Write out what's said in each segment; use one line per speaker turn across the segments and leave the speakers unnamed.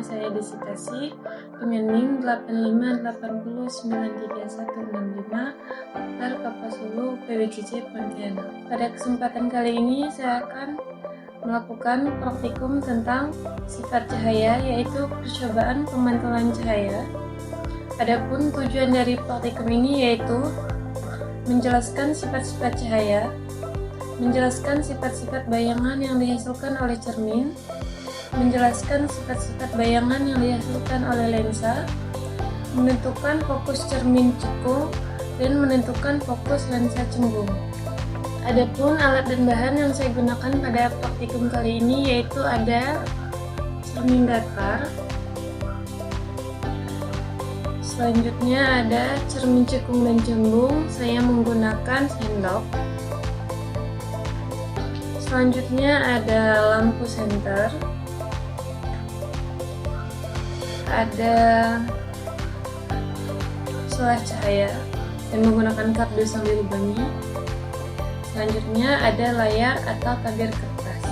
Nama saya Desitasi dengan NIM 8580936165 Daftar Kapasulu PWGJ Pontianak. Pada kesempatan kali ini saya akan melakukan praktikum tentang sifat cahaya, yaitu percobaan pemantulan cahaya. Adapun tujuan dari praktikum ini yaitu menjelaskan sifat-sifat cahaya, menjelaskan sifat-sifat bayangan yang dihasilkan oleh cermin, menjelaskan sifat-sifat bayangan yang dihasilkan oleh lensa, menentukan fokus cermin cekung, dan menentukan fokus lensa cembung. Adapun alat dan bahan yang saya gunakan pada praktikum kali ini yaitu ada cermin datar, selanjutnya ada cermin cekung dan cembung, saya menggunakan sendok. Selanjutnya ada lampu senter, ada selah cahaya, saya menggunakan kardus sambil bangi. Selanjutnya ada layar atau tabir kertas.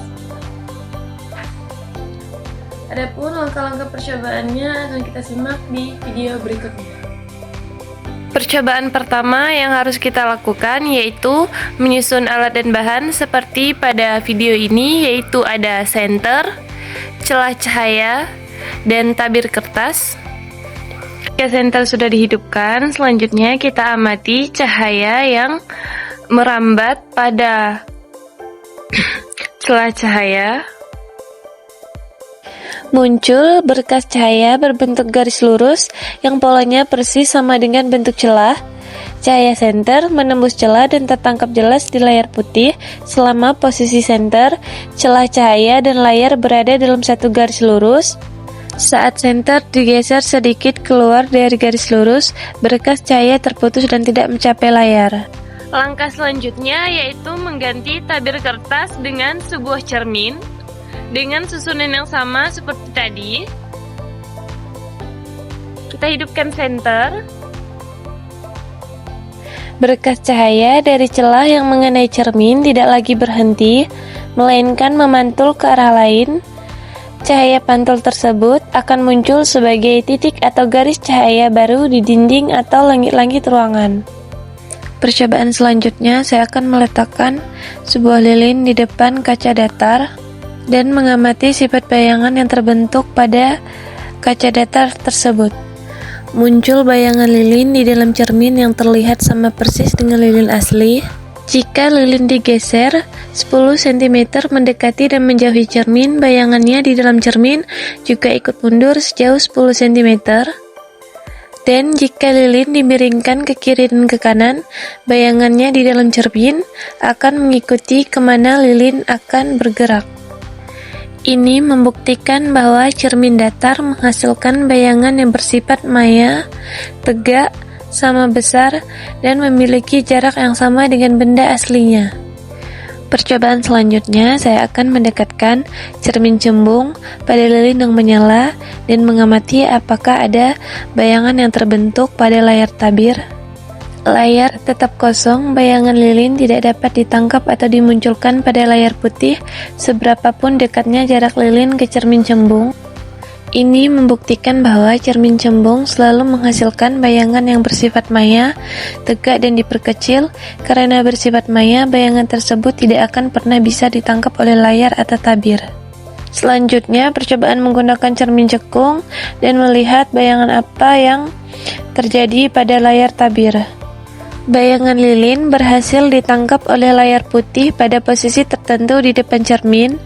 Adapun langkah-langkah percobaannya akan kita simak di video berikutnya.
Percobaan pertama yang harus kita lakukan yaitu menyusun alat dan bahan seperti pada video ini, yaitu ada senter, celah cahaya, dan tabir kertas. Jika senter sudah dihidupkan, selanjutnya kita amati cahaya yang merambat pada celah cahaya. Muncul berkas cahaya berbentuk garis lurus yang polanya persis sama dengan bentuk celah. Cahaya senter menembus celah dan tertangkap jelas di layar putih selama posisi senter, celah cahaya, dan layar berada dalam satu garis lurus. Saat senter digeser sedikit keluar dari garis lurus, berkas cahaya terputus dan tidak mencapai layar. Langkah selanjutnya yaitu mengganti tabir kertas dengan sebuah cermin dengan susunan yang sama seperti tadi. Kita hidupkan senter. Berkas cahaya dari celah yang mengenai cermin tidak lagi berhenti, melainkan memantul ke arah lain. Cahaya pantul tersebut akan muncul sebagai titik atau garis cahaya baru di dinding atau langit-langit ruangan. Percobaan selanjutnya, saya akan meletakkan sebuah lilin di depan kaca datar dan mengamati sifat bayangan yang terbentuk pada kaca datar tersebut. Muncul bayangan lilin di dalam cermin yang terlihat sama persis dengan lilin asli. Jika lilin digeser 10 cm mendekati dan menjauhi cermin, bayangannya di dalam cermin juga ikut mundur sejauh 10 cm. Dan jika lilin dimiringkan ke kiri dan ke kanan, bayangannya di dalam cermin akan mengikuti kemana lilin akan bergerak. Ini membuktikan bahwa cermin datar menghasilkan bayangan yang bersifat maya, tegak, sama besar, dan memiliki jarak yang sama dengan benda aslinya. Percobaan selanjutnya, saya akan mendekatkan cermin cembung pada lilin yang menyala dan mengamati apakah ada bayangan yang terbentuk pada layar tabir. Layar tetap kosong, bayangan lilin tidak dapat ditangkap atau dimunculkan pada layar putih seberapapun dekatnya jarak lilin ke cermin cembung. Ini membuktikan bahwa cermin cembung selalu menghasilkan bayangan yang bersifat maya, tegak, dan diperkecil. Karena bersifat maya, bayangan tersebut tidak akan pernah bisa ditangkap oleh layar atau tabir. Selanjutnya, percobaan menggunakan cermin cekung dan melihat bayangan apa yang terjadi pada layar tabir. Bayangan lilin berhasil ditangkap oleh layar putih pada posisi tertentu di depan cermin.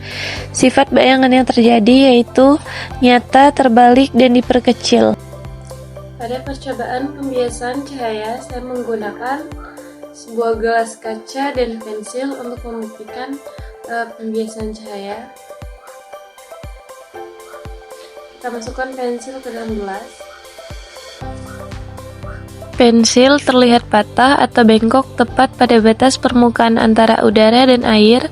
Sifat bayangan yang terjadi yaitu nyata, terbalik, dan diperkecil.
Pada percobaan pembiasan cahaya, saya menggunakan sebuah gelas kaca dan pensil untuk membuktikan pembiasan cahaya. Kita masukkan pensil ke dalam gelas.
Pensil terlihat patah atau bengkok tepat pada batas permukaan antara udara dan air.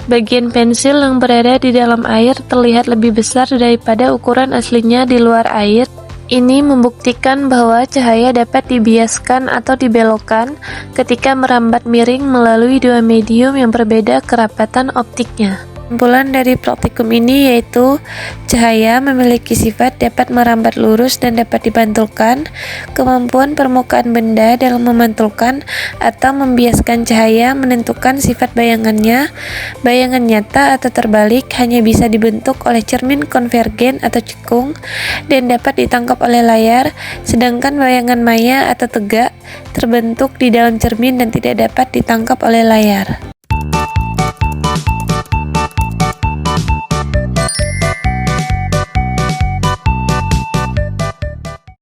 Bagian pensil yang berada di dalam air terlihat lebih besar daripada ukuran aslinya di luar air. Ini membuktikan bahwa cahaya dapat dibiaskan atau dibelokkan ketika merambat miring melalui dua medium yang berbeda kerapatan optiknya. Kesimpulan dari praktikum ini yaitu cahaya memiliki sifat dapat merambat lurus dan dapat dipantulkan. Kemampuan permukaan benda dalam memantulkan atau membiaskan cahaya menentukan sifat bayangannya. Bayangan nyata atau terbalik hanya bisa dibentuk oleh cermin konvergen atau cekung dan dapat ditangkap oleh layar, sedangkan bayangan maya atau tegak terbentuk di dalam cermin dan tidak dapat ditangkap oleh layar.